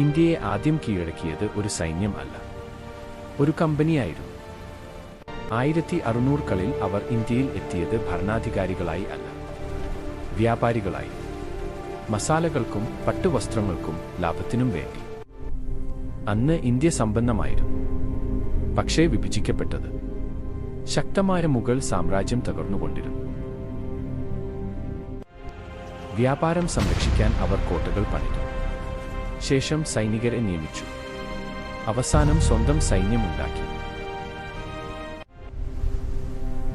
ഇന്ത്യയെ ആദ്യം കീഴടക്കിയത് ഒരു സൈന്യം അല്ല, ഒരു കമ്പനിയായിരുന്നു. 1600കളിൽ അവർ ഇന്ത്യയിൽ എത്തിയത് ഭരണാധികാരികളായി അല്ല, വ്യാപാരികളായി. മസാലകൾക്കും പട്ടുവസ്ത്രങ്ങൾക്കും ലാഭത്തിനും വേണ്ടി. അന്ന് ഇന്ത്യ സമ്പന്നമായിരുന്നു, പക്ഷേ വിഭജിക്കപ്പെട്ടത്. ശക്തമായ മുഗൾ സാമ്രാജ്യം തകർന്നുകൊണ്ടിരുന്നു. വ്യാപാരം സംരക്ഷിക്കാൻ അവർ കോട്ടകൾ പണിതു. ശേഷം സൈനികരെ നിയമിച്ചു. അവസാനം സ്വന്തം സൈന്യമുണ്ടാക്കി.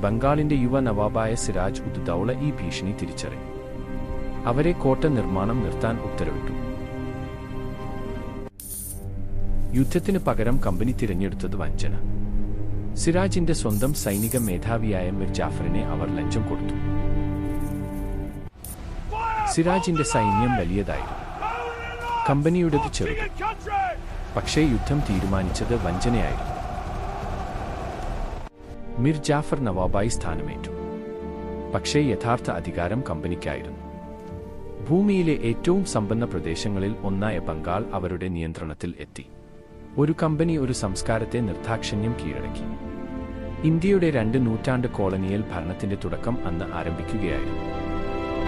ബംഗാളിന്റെ യുവ നവാബായ സിരാജ് ഉദ് ദൗള ഈ ഭീഷണി തിരിച്ചറിഞ്ഞു. അവരെ കോട്ട നിർമ്മാണം നിർത്താൻ ഉത്തരവിട്ടു. യുദ്ധത്തിന് പകരം കമ്പനി തിരഞ്ഞെടുത്തത് വഞ്ചന. സിരാജിന്റെ സ്വന്തം സൈനിക മേധാവിയായ മിർ ജാഫറിനെ അവർ ലഞ്ചം കൊടുത്തു. സിരാജിന്റെ സൈന്യം വലിയതായിരുന്നു, കമ്പനിയുടേത് ചെറുത്. പക്ഷേ യുദ്ധം തീരുമാനിച്ചത് വഞ്ചനയായിരുന്നു. മിർ ജാഫർ നവാബായി സ്ഥാനമേറ്റു, പക്ഷേ യഥാർത്ഥ അധികാരം കമ്പനിക്കായിരുന്നു. ഭൂമിയിലെ ഏറ്റവും സമ്പന്ന പ്രദേശങ്ങളിൽ ഒന്നായ ബംഗാൾ അവരുടെ നിയന്ത്രണത്തിൽ എത്തി. ഒരു കമ്പനി ഒരു സംസ്കാരത്തെ നിർദാക്ഷിണ്യം കീഴടക്കി. ഇന്ത്യയുടെ 2 നൂറ്റാണ്ട് കോളനിയൽ ഭരണത്തിന്റെ തുടക്കം അന്ന് ആരംഭിക്കുകയായിരുന്നു.